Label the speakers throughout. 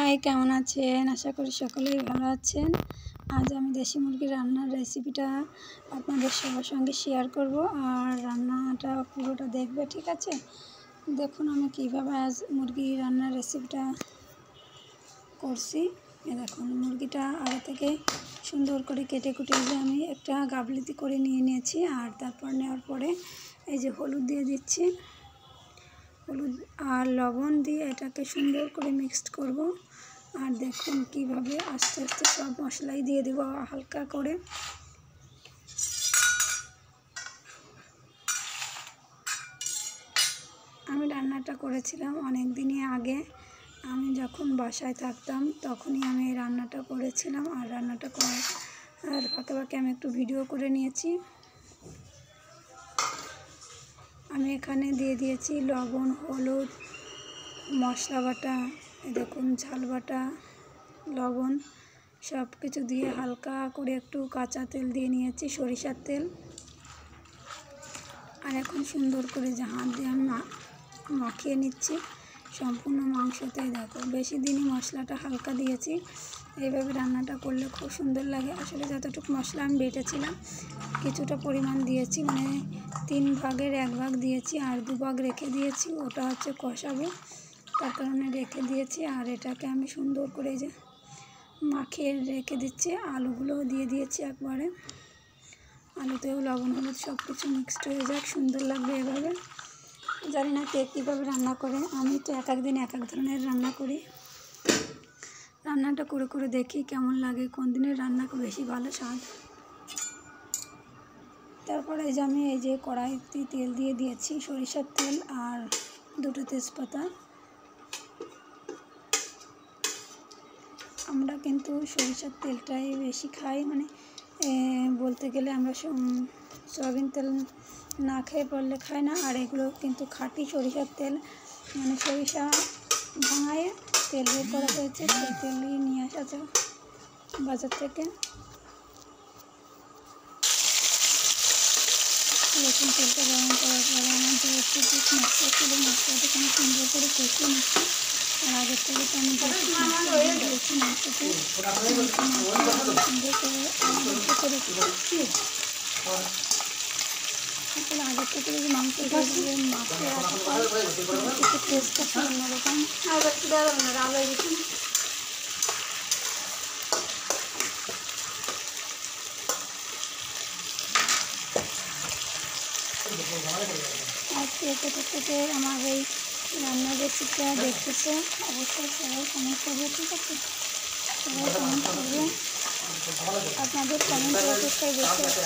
Speaker 1: High, কেমন আছেন? আশা করি সকলেই ভালো আছেন। আজ আমি দেশি মুরগির রান্নার রেসিপিটা আপনাদের সবার সঙ্গে শেয়ার করব, আর রান্নাটা পুরোটা দেখবে, ঠিক আছে? দেখুন আমি কীভাবে আজ মুরগি রান্নার রেসিপিটা করছি। দেখুন মুরগিটা আগে থেকে সুন্দর করে কেটে কুটে আমি একটা গাবলিতে করে নিয়েছি, আর তারপর নেওয়ার পরে এই যে হলুদ দিয়ে দিচ্ছি, হলুদ আর লবণ দিয়ে এটাকে সুন্দর করে মিক্সড করব। আর দেখুন কিভাবে আস্তে আস্তে সব মশলাই দিয়ে দেবো হালকা করে। আমি রান্নাটা করেছিলাম অনেক দিনই আগে, আমি যখন বাসায় থাকতাম তখনই আমি এই রান্নাটা করেছিলাম, আর রান্নাটা করার ফাঁকে ফাঁকে আমি একটু ভিডিও করে নিয়েছি। আমি এখানে দিয়ে দিয়েছি লবণ, হলুদ, মশলা বাটা, দেখুন ঝাল বাটা, লবণ সব কিছু দিয়ে হালকা করে একটু কাঁচা তেল দিয়ে নিয়েছি, সরিষার তেল। আর এখন সুন্দর করে যে হাত দিয়ে আমি মাখিয়ে নিচ্ছি সম্পূর্ণ মাংসতে। দেখো বেশি দিনই মশলাটা হালকা দিয়েছি, এইভাবে রান্নাটা করলে খুব সুন্দর লাগে। আসলে যতটুকু মশলা আমি বেটেছিলাম কিছুটা পরিমাণ দিয়েছি, মানে 3 ভাগের 1 ভাগ দিয়েছি, আর 2 ভাগ রেখে দিয়েছি, ওটা হচ্ছে কষাবো, তার কারণে রেখে দিয়েছি। আর এটাকে আমি সুন্দর করে যে মাখিয়ে রেখে দিচ্ছি, আলুগুলোও দিয়ে দিয়েছি একবারে। আলুতেও লবণ হলুদ সব কিছু মিক্সড হয়ে যাক, সুন্দর লাগবে এভাবে। জানি না কে কীভাবে রান্না করে, আমি তো এক এক দিন এক এক ধরনের রান্না করি। রান্নাটা করে করে দেখি কেমন লাগে, কোন দিনের রান্না বেশি ভালো স্বাদ। তারপরে এই যে আমি এই যে কড়াইতে তেল দিয়ে দিয়েছি, সরিষার তেল আর 2টো তেজপাতা। আমরা কিন্তু সরিষার তেলটাই বেশি খাই, মানে বলতে গেলে আমরা সয়াবিন তেল না খেয়ে পড়লে খাই না। আর এগুলো কিন্তু খাঁটি সরিষার তেল, মানে সরিষা ভাঙায় তেল বের করা হয়েছে, সেই তেলই নিয়ে আসা যায় বাজার থেকে। এরকম তেলটা গরম করার পরে আমার যে একটু মশলা ছিল মশলাটা কোনো সুন্দর করে কষিয়ে নিচ্ছি। আর আগের থেকে তো আমি দিয়েছি মাংসতে, সুন্দর করে আগের থেকে যদি মাংস মাখিয়ে রাখা হয় একটু টেস্টটা ছিল অন্যরকম। আজকে থেকে আমার এই রান্নার রেসিপিটা দেখতেছে, অবশ্যই সবাই কমেন্ট করবে, ঠিক আছে? সবাই কমেন্ট করবে, আপনাদের কমেন্টের অপেক্ষায় বসে আছে।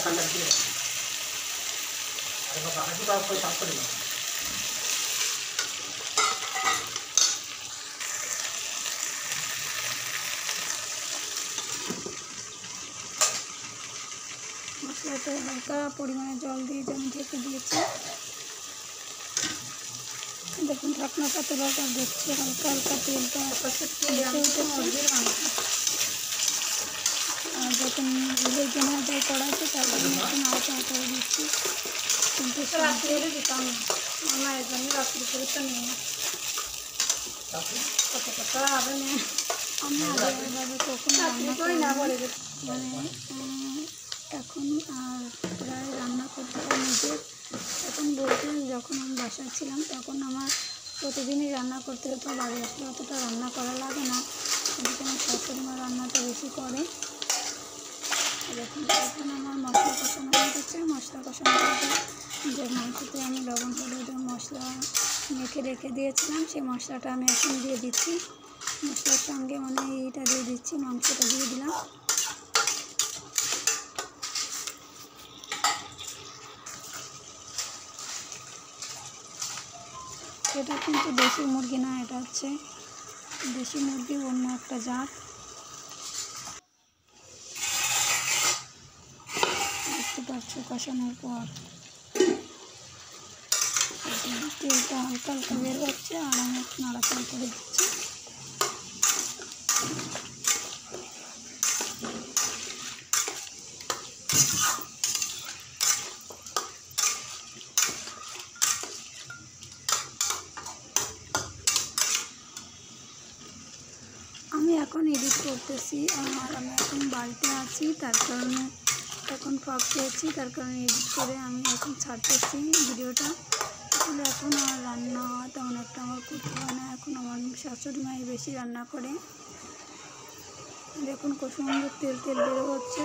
Speaker 1: মশলাতে হালকা পরিমাণে জল দিয়ে আমি ঢেকে দিয়েছি। দেখুন ঢাকনাটা তোলার পর দেখছি হালকা হালকা তেলটা আর যখন ভুলে জমা যায় কড়াইতে তারপর নতুন আলতা করে দিচ্ছি। কিন্তু রাত্রে দিতাম না, মায়ের জন্য রাত্রি করে তো নেই কত কথা হবে না। আমি আলাদাভাবে কখনো রান্না করি না, মানে এখন আর প্রায় রান্না করতে হয় নিজে। এখন বলতে যখন আমি বাসায় ছিলাম তখন আমার প্রতিদিনই রান্না করতে হতো, বাড়ি আসলে অতটা রান্না করা লাগে না, কিন্তু আমার শাশুড়ি মা রান্নাটা বেশি করে। দেখুন এখন আমার মশলা কষানো হয়ে গেছে। মশলা কষানো হয়ে যে মাংসতে আমি লবণ হলুদ মশলা মেখে রেখে দিয়েছিলাম সেই মশলাটা আমি এখন দিয়ে দিচ্ছি, মশলার সঙ্গে মানে এইটা দিয়ে দিচ্ছি, মাংসটা দিয়ে দিলাম। এটা কিন্তু দেশি মুরগি না, এটা হচ্ছে দেশি মুরগি অন্য একটা জাত। দেখতে পাচ্ছ কষানোর পর তেলটা হালকা হালকা বের হচ্ছে, আর আমি একটু নাড়াচাড়া করে দিচ্ছি। আমি এখন এডিট করতেছি, আর আমি এখন বাড়িতে আছি, তার কারণে এখন ফাঁক পেয়েছি, তার কারণে এডিট করে আমি এখন ছাড়তেছি ভিডিওটা। আসলে এখন আর রান্না তেমন একটা আমার করতে হয় না, এখন আমার শাশুড়ি মাই বেশি রান্না করে। দেখুন কত সুন্দর তেল তেল বেরো হচ্ছে,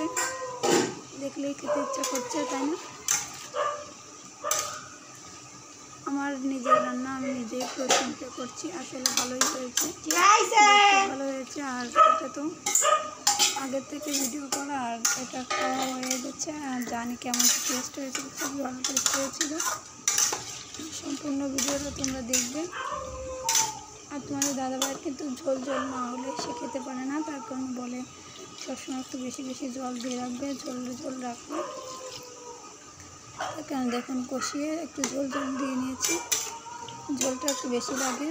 Speaker 1: দেখলেই খেতে ইচ্ছা করছে, তাই না? আমার নিজের রান্না আমি নিজেই প্রশংসা করছি, আসলে ভালোই হয়েছে, ভালো হয়েছে। আর এটা তো আগের থেকে ভিডিও করা, আর এটা খাওয়া হয়ে গেছে, আর জানি কেমন টেস্ট হয়েছে, খুবই ভালো টেস্ট হয়েছিল। সম্পূর্ণ ভিডিওটা তোমরা দেখবে। আর তোমাদের দাদাভাইয়ের কিন্তু ঝোল ঝোল না হলে সে খেতে পারে না, তার কারণে বলে সবসময় একটু বেশি বেশি জল দিয়ে রাখবে, ঝোল ঝোল রাখবে। এখানে দেখুন কষিয়ে একটু ঝোল ঝোল দিয়ে নিয়েছি, ঝোলটা একটু বেশি লাগে।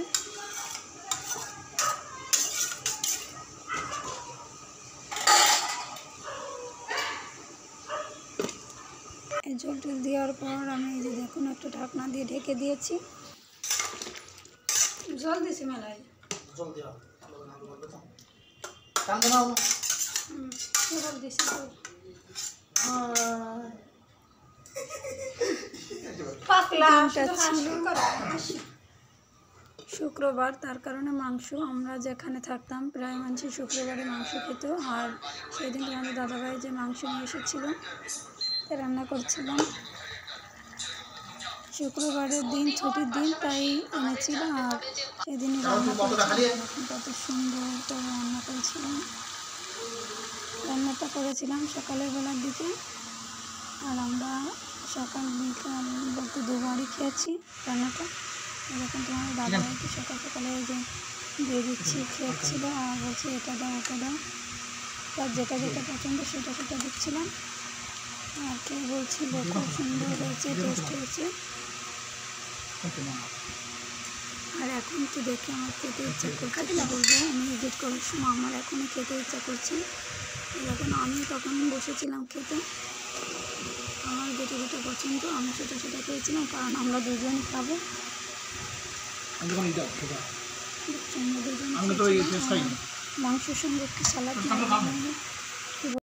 Speaker 1: এই ঝোল টোল দেওয়ার পর আমি এই যে দেখুন একটা ঢাকনা দিয়ে ঢেকে দিয়েছি। জল দিয়েছি মেলায়, জল দিয়েছি শুক্রবার, তার কারণে মাংস, আমরা যেখানে থাকতাম প্রায় মানুষই শুক্রবারে মাংস খেত। আর সেদিন আমাদের দাদাভাই যে মাংস নিয়ে এসেছিলো রান্না করছিলাম, শুক্রবারের দিন ছুটির দিন তাই এনেছিল, আর সেদিনই রান্না করেছিলাম। কত সুন্দর করে রান্না করেছিলাম, রান্নাটা করেছিলাম সকালের বেলার দিকে। আর আমরা সকাল বিকাল বলতে দুবারই খেয়েছি রান্নাটা। এরকম তোমার দাদাভাইকে সকাল সকালে যে দিয়ে দিচ্ছি খেয়েছিল, আর বলছে এটা দাও ওটা দাও, তার যেটা যেটা পছন্দ সেটা সেটা দিচ্ছিলাম। আর কে বলছিল খুব সুন্দর হয়েছে, টেস্ট হয়েছে। আর এখন তো দেখে আমার খেতে ইচ্ছা করছে, কি বলবো, আমি এডিট করার সময় আমার এখনই খেতে ইচ্ছা করছে। এখন আমি তখন বসেছিলাম খেতে, আমার যেটা যেটা পছন্দ আমি সেটা সেটা খেয়েছিলাম, কারণ আমরা দুজন খাবো, দুজন মাংসের সঙ্গে একটু সালাদ